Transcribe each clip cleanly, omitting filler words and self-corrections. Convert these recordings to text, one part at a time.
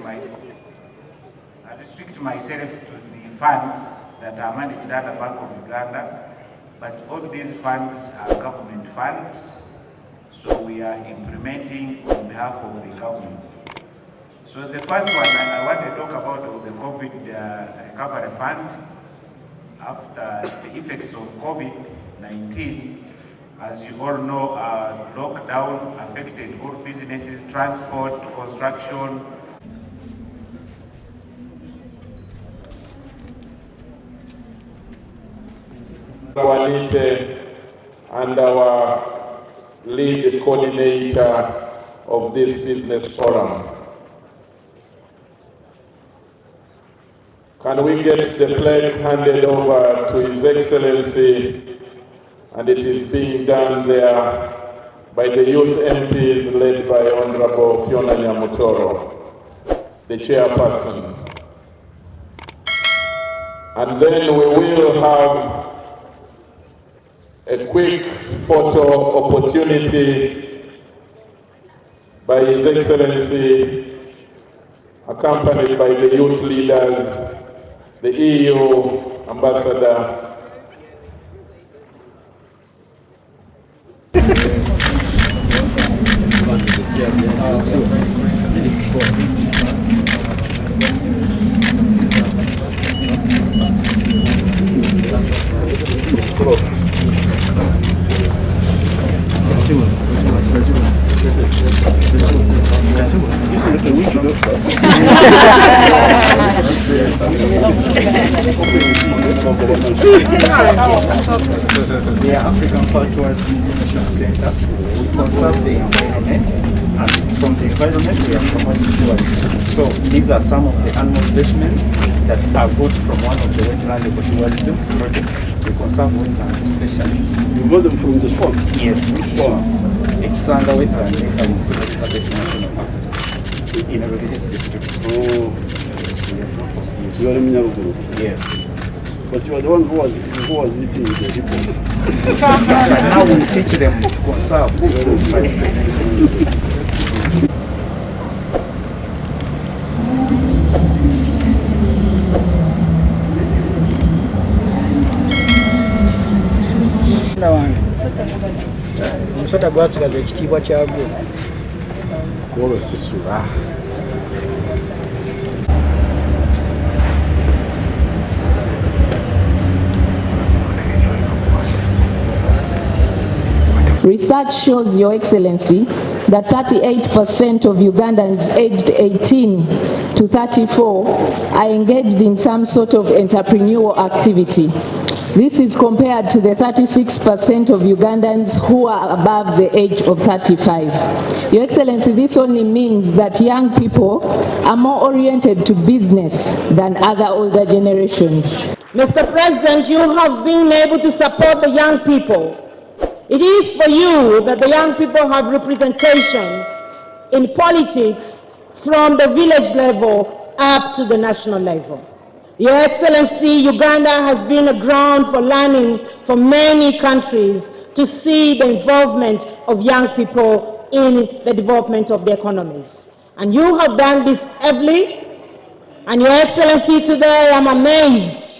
I restrict myself to the funds that are managed under Bank of Uganda, but all these funds are government funds, so we are implementing on behalf of the government. So the first one I want to talk about the COVID recovery fund. After the effects of COVID-19, as you all know, lockdown affected all businesses, transport, construction. Our leader and our lead coordinator of this business forum. Can we get the flag handed over to His Excellency? And it is being done there by the youth MPs led by Honorable Fiona Nyamutoro, the chairperson. And then we will have a quick photo opportunity by His Excellency, accompanied by the youth leaders, the EU ambassador. The African Cultural Information Center, we conserve the environment, and from the environment we are promoting tourism. So these are some of the animal specimens that are got from one of the wetland ecotourism projects. We conserve wetland especially. You got them from the swamp? Yes, from the swamp. It's Sanga wetland national park in a religious district. Oh. Yes, we are. Yes. You are in Nyaruguru? Yes. But you are the one who was eating the hippos. Now we teach them to conserve. Omusota gwasigaza ekitiibwa kyagwo. Olwo sisula. Research shows, Your Excellency, that 38% of Ugandans aged 18 to 34 are engaged in some sort of entrepreneurial activity. This is compared to the 36% of Ugandans who are above the age of 35. Your Excellency, this only means that young people are more oriented to business than other older generations. Mr. President, you have been able to support the young people. It is for you that the young people have representation in politics from the village level up to the national level. Your Excellency, Uganda has been a ground for learning for many countries to see the involvement of young people in the development of their economies. And you have done this heavily. And Your Excellency, today I'm amazed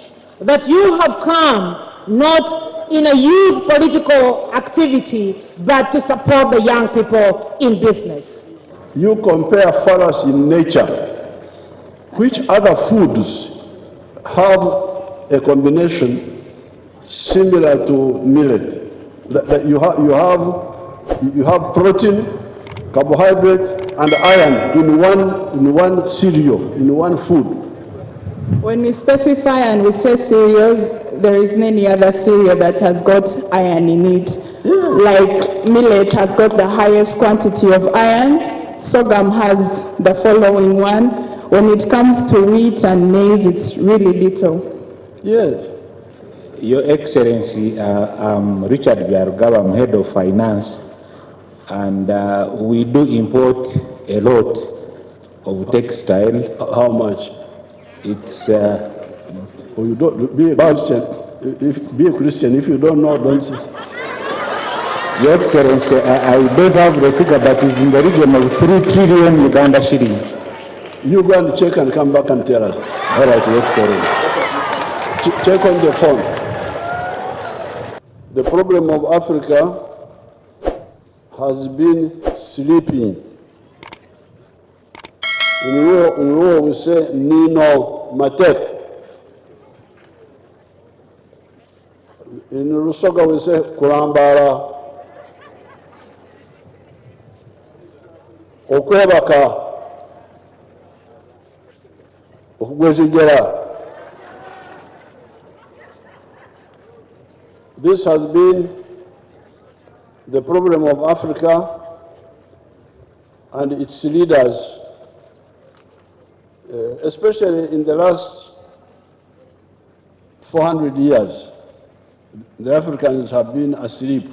that you have come not in a youth political activity, but to support the young people in business. You compare fallacy in nature. Which other foods have a combination similar to millet? You have protein, carbohydrate, and iron in one cereal, in one food. When we specify and we say cereals, there isn't any other cereal that has got iron in it. Like millet has got the highest quantity of iron, sorghum has the following one. When it comes to wheat and maize, it's really little. Yes. Your Excellency, I'm Richard Byarugaba, I'm head of finance, and we do import a lot of textile. How much? It's Oh, you don't be a Christian. Be a Christian. If you don't know, don't you? Your Excellency, I don't have the figure, but it's in the region of 3 trillion Uganda shillings. You go and check and come back and tell us. All right, Your Excellency. Check on the phone. The problem of Africa has been sleeping. In Luo we say Nino Matek. In Rusoga we say Kurambara. Okwebaka. Okugwezigera. This has been the problem of Africa and its leaders, especially in the last 400 years. The Africans have been asleep,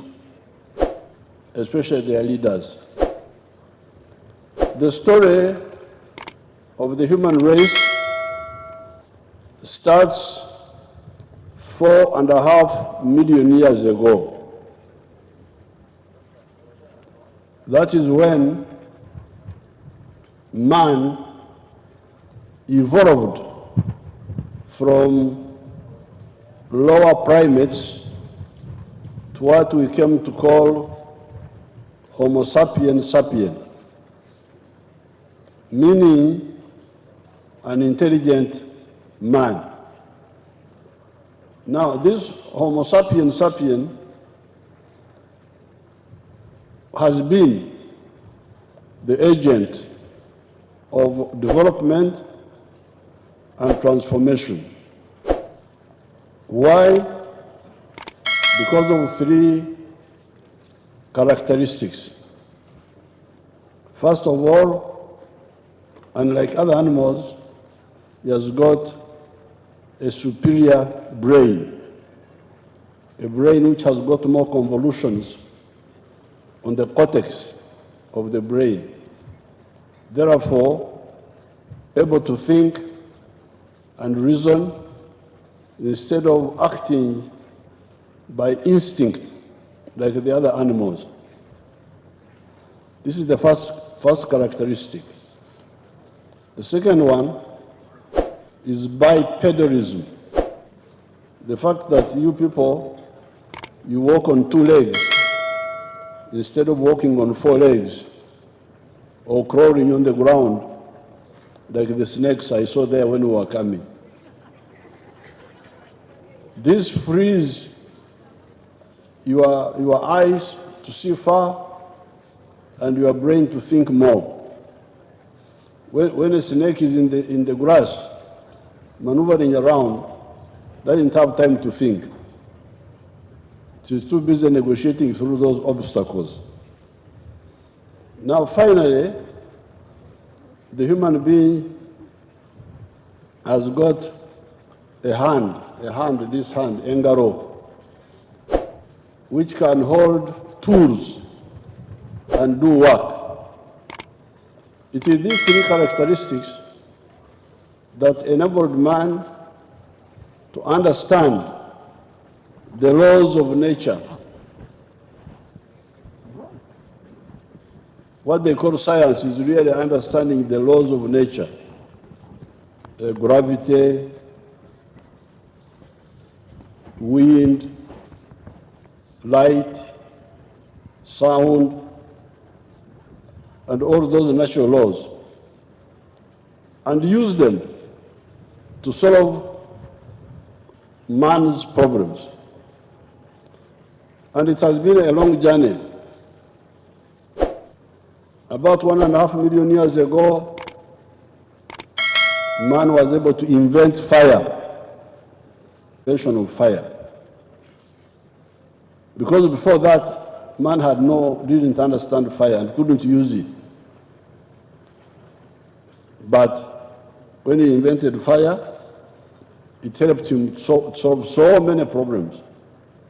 especially their leaders. The story of the human race starts 4.5 million years ago. That is when man evolved from lower primates to what we came to call Homo sapiens sapiens, meaning an intelligent man. Now, this Homo sapiens sapiens has been the agent of development and transformation. Why? Because of three characteristics. First of all, unlike other animals, he has got a superior brain, a brain which has got more convolutions on the cortex of the brain. Therefore, able to think and reason instead of acting by instinct like the other animals. This is the first characteristic. The second one is bipedalism. The fact that you people, you walk on 2 legs instead of walking on 4 legs or crawling on the ground like the snakes I saw there when we were coming. This frees your eyes to see far and your brain to think more. When a snake is in the grass, maneuvering around, doesn't have time to think. It is too busy negotiating through those obstacles. Now, finally, the human being has got a hand, this hand, engaro, which can hold tools and do work. It is these three characteristics that enabled man to understand the laws of nature. What they call science is really understanding the laws of nature. Gravity, wind, light, sound, and all those natural laws, and use them to solve man's problems. And it has been a long journey. About 1.5 million years ago, man was able to invent fire, invention of fire. Because before that, man didn't understand fire and couldn't use it. But when he invented fire, it helped him solve so many problems.